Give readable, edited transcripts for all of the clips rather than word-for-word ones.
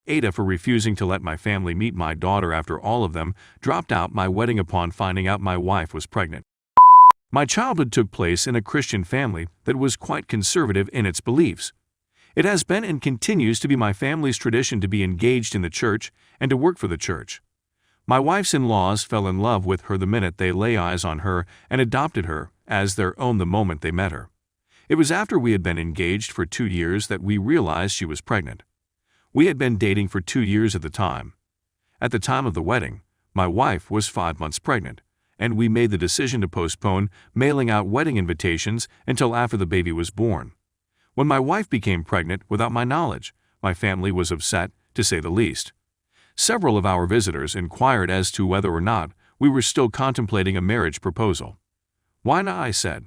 AITA for refusing to let my family meet my daughter after all of them dropped out my wedding upon finding out my wife was pregnant. My childhood took place in a Christian family that was quite conservative in its beliefs. It has been and continues to be my family's tradition to be engaged in the church and to work for the church. My wife's in-laws fell in love with her the minute they lay eyes on her and adopted her as their own the moment they met her. It was after we had been engaged for 2 years that we realized she was pregnant. We had been dating for 2 years at the time. At the time of the wedding, my wife was 5 months pregnant, and we made the decision to postpone mailing out wedding invitations until after the baby was born. When my wife became pregnant without my knowledge, my family was upset, to say the least. Several of our visitors inquired as to whether or not we were still contemplating a marriage proposal. Why not, I said.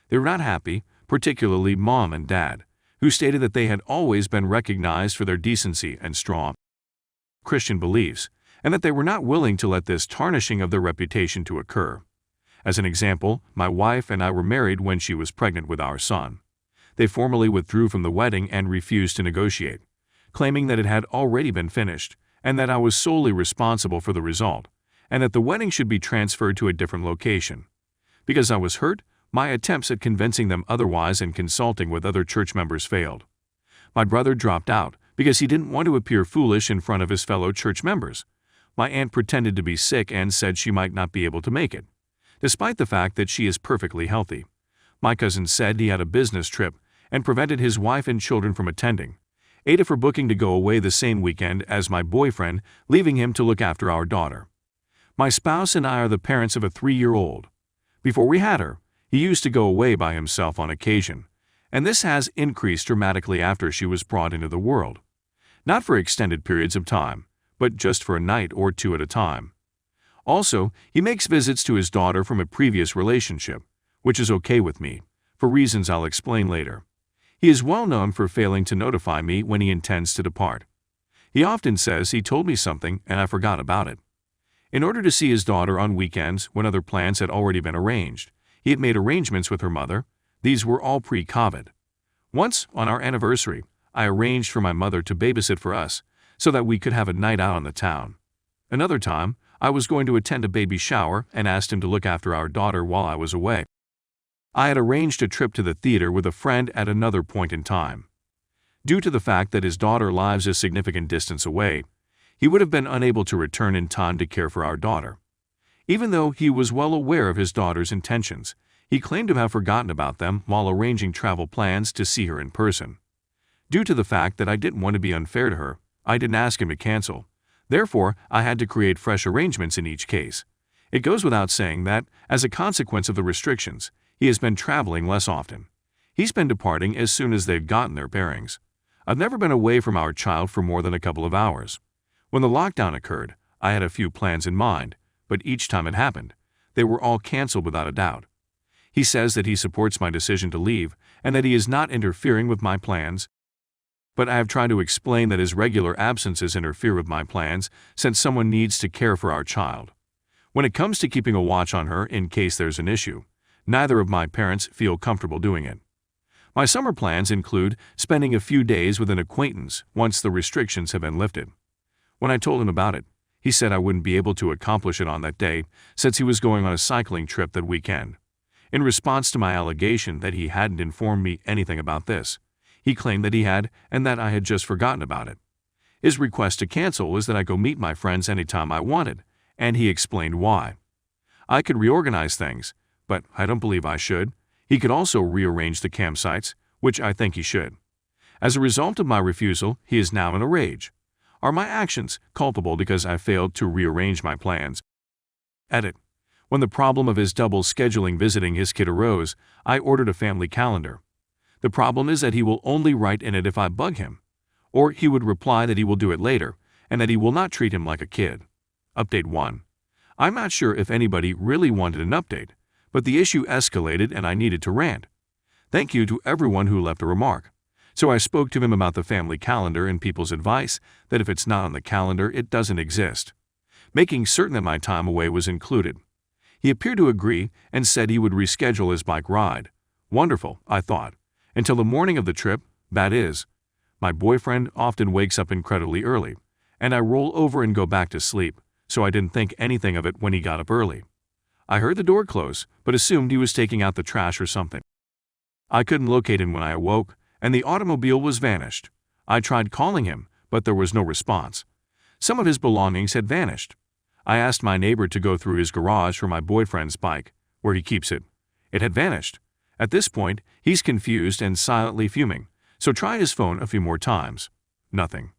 They were not happy, particularly Mom and Dad, who stated that they had always been recognized for their decency and strong Christian beliefs, and that they were not willing to let this tarnishing of their reputation to occur. As an example, my wife and I were married when she was pregnant with our son. They formally withdrew from the wedding and refused to negotiate, claiming that it had already been finished, and that I was solely responsible for the result, and that the wedding should be transferred to a different location. Because I was hurt, my attempts at convincing them otherwise and consulting with other church members failed. My brother dropped out because he didn't want to appear foolish in front of his fellow church members. My aunt pretended to be sick and said she might not be able to make it, despite the fact that she is perfectly healthy. My cousin said he had a business trip and prevented his wife and children from attending. AITA for booking to go away the same weekend as my boyfriend, leaving him to look after our daughter. My spouse and I are the parents of a 3-year-old. Before we had her, he used to go away by himself on occasion, and this has increased dramatically after she was brought into the world. Not for extended periods of time, but just for a night or 2 at a time. Also, he makes visits to his daughter from a previous relationship, which is okay with me, for reasons I'll explain later. He is well known for failing to notify me when he intends to depart. He often says he told me something and I forgot about it. In order to see his daughter on weekends when other plans had already been arranged, he had made arrangements with her mother. These were all pre-COVID. Once, on our anniversary, I arranged for my mother to babysit for us so that we could have a night out on the town. Another time, I was going to attend a baby shower and asked him to look after our daughter while I was away. I had arranged a trip to the theater with a friend at another point in time. Due to the fact that his daughter lives a significant distance away, he would have been unable to return in time to care for our daughter. Even though he was well aware of his daughter's intentions, he claimed to have forgotten about them while arranging travel plans to see her in person. Due to the fact that I didn't want to be unfair to her, I didn't ask him to cancel. Therefore, I had to create fresh arrangements in each case. It goes without saying that, as a consequence of the restrictions, he has been traveling less often. He's been departing as soon as they've gotten their bearings. I've never been away from our child for more than a couple of hours. When the lockdown occurred, I had a few plans in mind, but each time it happened, they were all canceled without a doubt. He says that he supports my decision to leave and that he is not interfering with my plans, but I have tried to explain that his regular absences interfere with my plans since someone needs to care for our child. When it comes to keeping a watch on her in case there's an issue, neither of my parents feel comfortable doing it. My summer plans include spending a few days with an acquaintance once the restrictions have been lifted. When I told him about it, he said I wouldn't be able to accomplish it on that day since he was going on a cycling trip that weekend. In response to my allegation that he hadn't informed me anything about this, he claimed that he had and that I had just forgotten about it. His request to cancel was that I go meet my friends anytime I wanted, and he explained why. I could reorganize things, but I don't believe I should. He could also rearrange the campsites, which I think he should. As a result of my refusal, he is now in a rage. Are my actions culpable because I failed to rearrange my plans? Edit. When the problem of his double scheduling visiting his kid arose, I ordered a family calendar. The problem is that he will only write in it if I bug him, or he would reply that he will do it later and that he will not treat him like a kid. Update 1. I'm not sure if anybody really wanted an update, but the issue escalated and I needed to rant. Thank you to everyone who left a remark. So I spoke to him about the family calendar and people's advice that if it's not on the calendar, it doesn't exist, making certain that my time away was included. He appeared to agree and said he would reschedule his bike ride. Wonderful, I thought, until the morning of the trip. That is, my boyfriend often wakes up incredibly early, and I roll over and go back to sleep, so I didn't think anything of it when he got up early. I heard the door close, but assumed he was taking out the trash or something. I couldn't locate him when I awoke, and the automobile was vanished. I tried calling him, but there was no response. Some of his belongings had vanished. I asked my neighbor to go through his garage for my boyfriend's bike, where he keeps it. It had vanished. At this point, he's confused and silently fuming, so tried his phone a few more times. Nothing.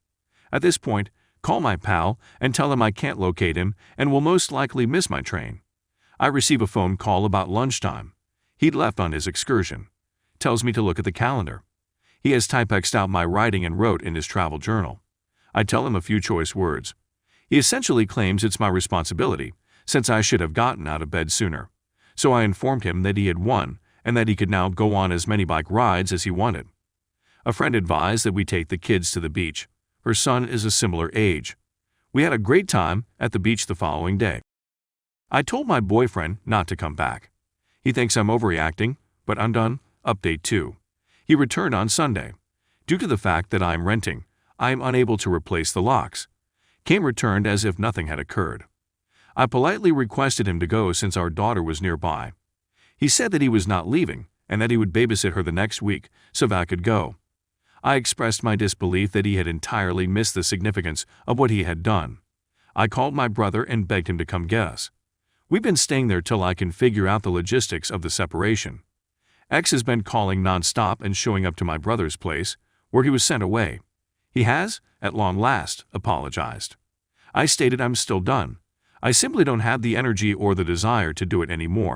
At this point, call my pal and tell him I can't locate him and will most likely miss my train. I receive a phone call about lunchtime. He'd left on his excursion. Tells me to look at the calendar. He has typexed out my writing and wrote in his travel journal. I tell him a few choice words. He essentially claims it's my responsibility, since I should have gotten out of bed sooner. So I informed him that he had won and that he could now go on as many bike rides as he wanted. A friend advised that we take the kids to the beach. Her son is a similar age. We had a great time at the beach the following day. I told my boyfriend not to come back. He thinks I'm overreacting, but I'm done. Update 2. He returned on Sunday. Due to the fact that I am renting, I am unable to replace the locks. Came returned as if nothing had occurred. I politely requested him to go since our daughter was nearby. He said that he was not leaving and that he would babysit her the next week so that I could go. I expressed my disbelief that he had entirely missed the significance of what he had done. I called my brother and begged him to come get us. We've been staying there till I can figure out the logistics of the separation. X has been calling non-stop and showing up to my brother's place, where he was sent away. He has, at long last, apologized. I stated I'm still done. I simply don't have the energy or the desire to do it anymore.